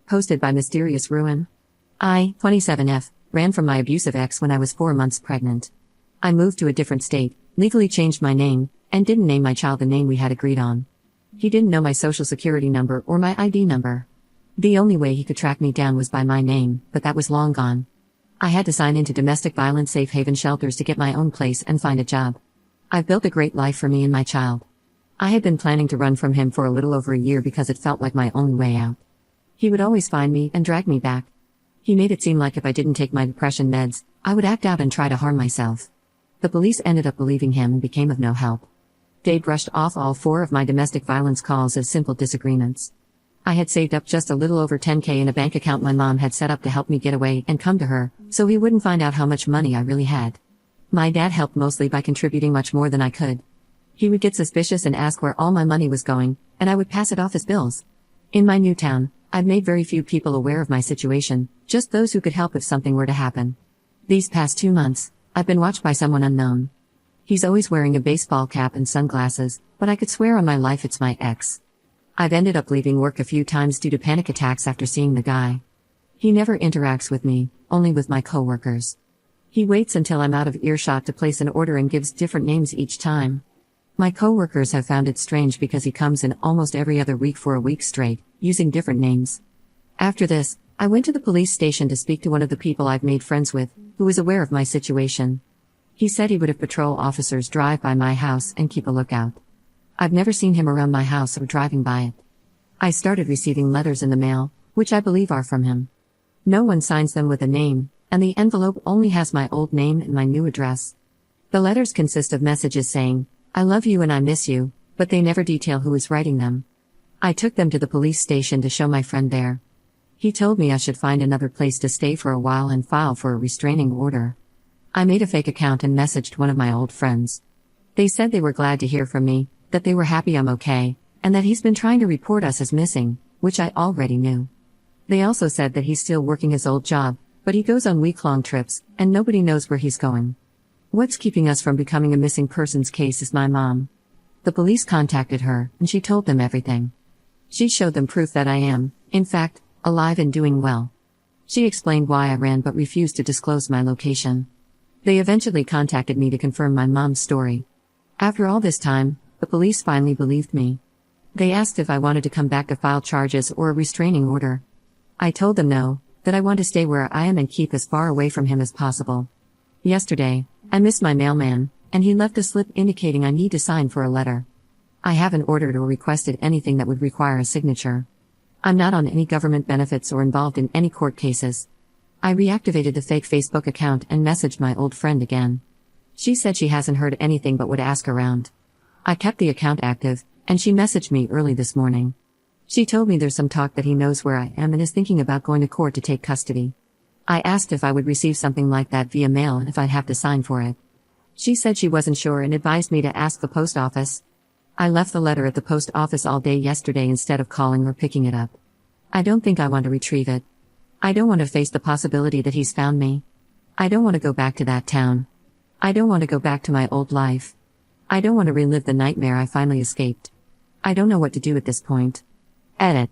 Posted by Mysterious Ruin. I, 27F, ran from my abusive ex when I was 4 months pregnant. I moved to a different state, legally changed my name, and didn't name my child the name we had agreed on. He didn't know my social security number or my ID number. The only way he could track me down was by my name, but that was long gone. I had to sign into domestic violence safe haven shelters to get my own place and find a job. I've built a great life for me and my child. I had been planning to run from him for a little over a year because it felt like my only way out. He would always find me and drag me back. He made it seem like if I didn't take my depression meds, I would act out and try to harm myself. The police ended up believing him and became of no help. They brushed off all 4 of my domestic violence calls as simple disagreements. I had saved up just a little over $10,000 in a bank account my mom had set up to help me get away and come to her, so he wouldn't find out how much money I really had. My dad helped mostly by contributing much more than I could. He would get suspicious and ask where all my money was going, and I would pass it off as bills. In my new town, I'd made very few people aware of my situation, just those who could help if something were to happen. These past 2 months, I've been watched by someone unknown. He's always wearing a baseball cap and sunglasses, but I could swear on my life it's my ex. I've ended up leaving work a few times due to panic attacks after seeing the guy. He never interacts with me, only with my coworkers. He waits until I'm out of earshot to place an order and gives different names each time. My coworkers have found it strange because he comes in almost every other week for a week straight, using different names. After this, I went to the police station to speak to one of the people I've made friends with, who was aware of my situation. He said he would have patrol officers drive by my house and keep a lookout. I've never seen him around my house or driving by it. I started receiving letters in the mail, which I believe are from him. No one signs them with a name, and the envelope only has my old name and my new address. The letters consist of messages saying, "I love you and I miss you," but they never detail who is writing them. I took them to the police station to show my friend there. He told me I should find another place to stay for a while and file for a restraining order. I made a fake account and messaged one of my old friends. They said they were glad to hear from me, that they were happy I'm okay, and that he's been trying to report us as missing, which I already knew. They also said that he's still working his old job, but he goes on week-long trips, and nobody knows where he's going. What's keeping us from becoming a missing persons case is my mom. The police contacted her, and she told them everything. She showed them proof that I am, in fact, alive and doing well. She explained why I ran but refused to disclose my location. They eventually contacted me to confirm my mom's story. After all this time, the police finally believed me. They asked if I wanted to come back to file charges or a restraining order. I told them no, that I want to stay where I am and keep as far away from him as possible. Yesterday, I missed my mailman, and he left a slip indicating I need to sign for a letter. I haven't ordered or requested anything that would require a signature. I'm not on any government benefits or involved in any court cases. I reactivated the fake Facebook account and messaged my old friend again. She said she hasn't heard anything but would ask around. I kept the account active, and she messaged me early this morning. She told me there's some talk that he knows where I am and is thinking about going to court to take custody. I asked if I would receive something like that via mail and if I'd have to sign for it. She said she wasn't sure and advised me to ask the post office. I left the letter at the post office all day yesterday instead of calling or picking it up. I don't think I want to retrieve it. I don't want to face the possibility that he's found me. I don't want to go back to that town. I don't want to go back to my old life. I don't want to relive the nightmare I finally escaped. I don't know what to do at this point. Edit.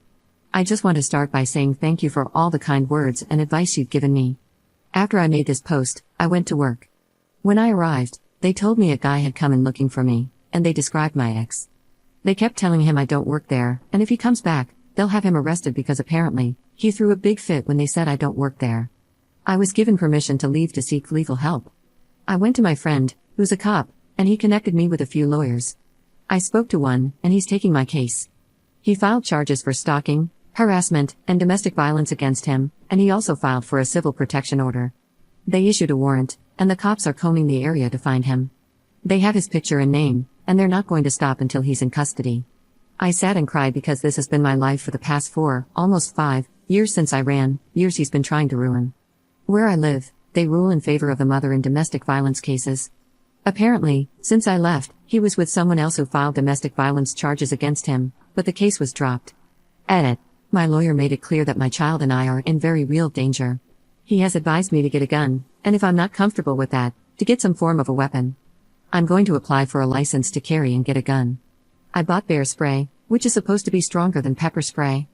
I just want to start by saying thank you for all the kind words and advice you've given me. After I made this post, I went to work. When I arrived, they told me a guy had come in looking for me, and they described my ex. They kept telling him I don't work there, and if he comes back, they'll have him arrested because apparently, he threw a big fit when they said I don't work there. I was given permission to leave to seek legal help. I went to my friend, who's a cop, and he connected me with a few lawyers. I spoke to one, and he's taking my case. He filed charges for stalking, harassment, and domestic violence against him, and he also filed for a civil protection order. They issued a warrant, and the cops are combing the area to find him. They have his picture and name, and they're not going to stop until he's in custody. I sat and cried because this has been my life for the past 4, almost 5, years since I ran, years he's been trying to ruin. Where I live, they rule in favor of the mother in domestic violence cases. Apparently, since I left, he was with someone else who filed domestic violence charges against him, but the case was dropped. Edit. My lawyer made it clear that my child and I are in very real danger. He has advised me to get a gun, and if I'm not comfortable with that, to get some form of a weapon. I'm going to apply for a license to carry and get a gun. I bought bear spray, which is supposed to be stronger than pepper spray.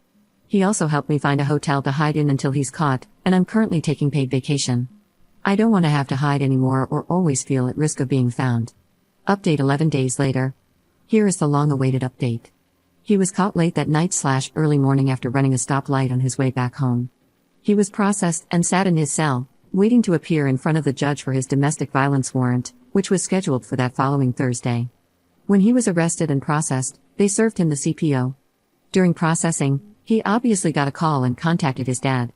He also helped me find a hotel to hide in until he's caught, and I'm currently taking paid vacation. I don't want to have to hide anymore or always feel at risk of being found. Update 11 days later. Here is the long-awaited update. He was caught late that night/early morning after running a stoplight on his way back home. He was processed and sat in his cell, waiting to appear in front of the judge for his domestic violence warrant, which was scheduled for that following Thursday. When he was arrested and processed, they served him the CPO. During processing, he obviously got a call and contacted his dad.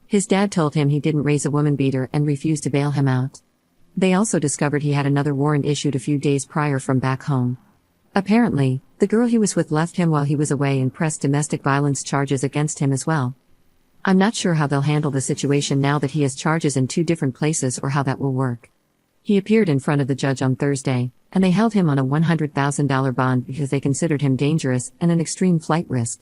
His dad told him he didn't raise a woman beater and refused to bail him out. They also discovered he had another warrant issued a few days prior from back home. Apparently, the girl he was with left him while he was away and pressed domestic violence charges against him as well. I'm not sure how they'll handle the situation now that he has charges in 2 different places or how that will work. He appeared in front of the judge on Thursday, and they held him on a $100,000 bond because they considered him dangerous and an extreme flight risk.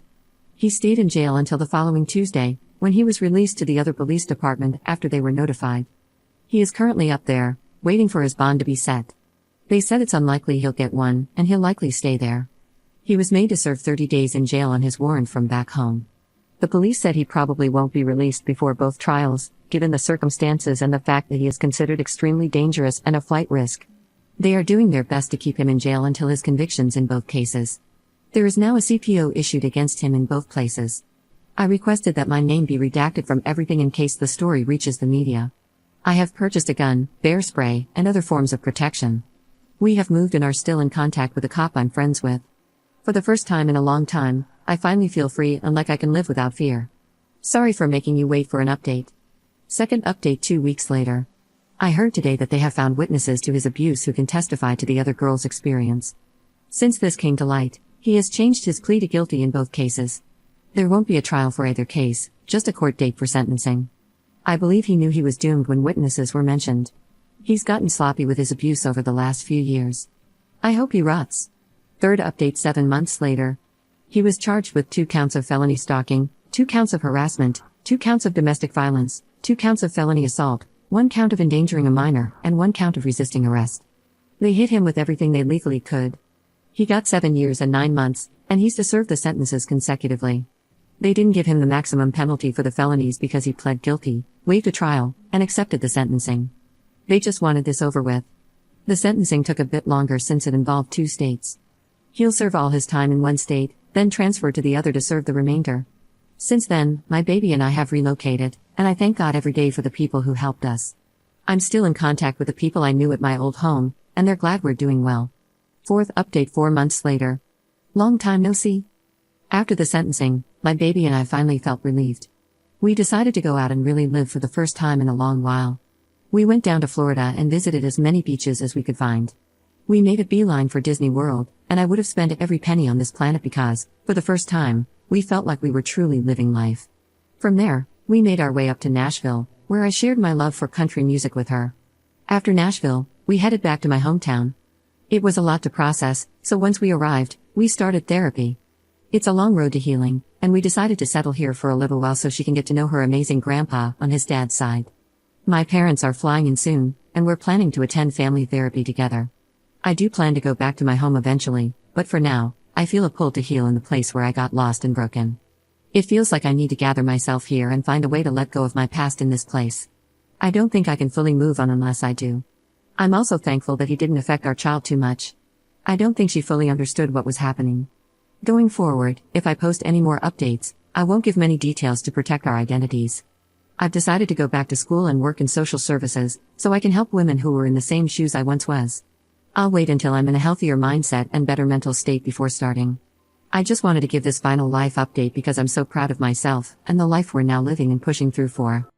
He stayed in jail until the following Tuesday, when he was released to the other police department after they were notified. He is currently up there, waiting for his bond to be set. They said it's unlikely he'll get one, and he'll likely stay there. He was made to serve 30 days in jail on his warrant from back home. The police said he probably won't be released before both trials, given the circumstances and the fact that he is considered extremely dangerous and a flight risk. They are doing their best to keep him in jail until his convictions in both cases. There is now a CPO issued against him in both places. I requested that my name be redacted from everything in case the story reaches the media. I have purchased a gun, bear spray, and other forms of protection. We have moved and are still in contact with a cop I'm friends with. For the first time in a long time, I finally feel free and like I can live without fear. Sorry for making you wait for an update. Second update 2 weeks later. I heard today that they have found witnesses to his abuse who can testify to the other girl's experience. Since this came to light, he has changed his plea to guilty in both cases. There won't be a trial for either case, just a court date for sentencing. I believe he knew he was doomed when witnesses were mentioned. He's gotten sloppy with his abuse over the last few years. I hope he rots. Third update 7 months later. He was charged with 2 counts of felony stalking, 2 counts of harassment, 2 counts of domestic violence, 2 counts of felony assault, 1 count of endangering a minor, and 1 count of resisting arrest. They hit him with everything they legally could. He got 7 years and 9 months, and he's to serve the sentences consecutively. They didn't give him the maximum penalty for the felonies because he pled guilty, waived a trial, and accepted the sentencing. They just wanted this over with. The sentencing took a bit longer since it involved 2 states. He'll serve all his time in 1 state, then transfer to the other to serve the remainder. Since then, my baby and I have relocated, and I thank God every day for the people who helped us. I'm still in contact with the people I knew at my old home, and they're glad we're doing well. Fourth update 4 months later. Long time no see. After the sentencing, my baby and I finally felt relieved. We decided to go out and really live for the first time in a long while. We went down to Florida and visited as many beaches as we could find. We made a beeline for Disney World, and I would have spent every penny on this planet because, for the first time, we felt like we were truly living life. From there, we made our way up to Nashville, where I shared my love for country music with her. After Nashville, we headed back to my hometown. It was a lot to process, so once we arrived, we started therapy. It's a long road to healing, and we decided to settle here for a little while so she can get to know her amazing grandpa on his dad's side. My parents are flying in soon, and we're planning to attend family therapy together. I do plan to go back to my home eventually, but for now, I feel a pull to heal in the place where I got lost and broken. It feels like I need to gather myself here and find a way to let go of my past in this place. I don't think I can fully move on unless I do. I'm also thankful that he didn't affect our child too much. I don't think she fully understood what was happening. Going forward, if I post any more updates, I won't give many details to protect our identities. I've decided to go back to school and work in social services, so I can help women who were in the same shoes I once was. I'll wait until I'm in a healthier mindset and better mental state before starting. I just wanted to give this final life update because I'm so proud of myself and the life we're now living and pushing through for.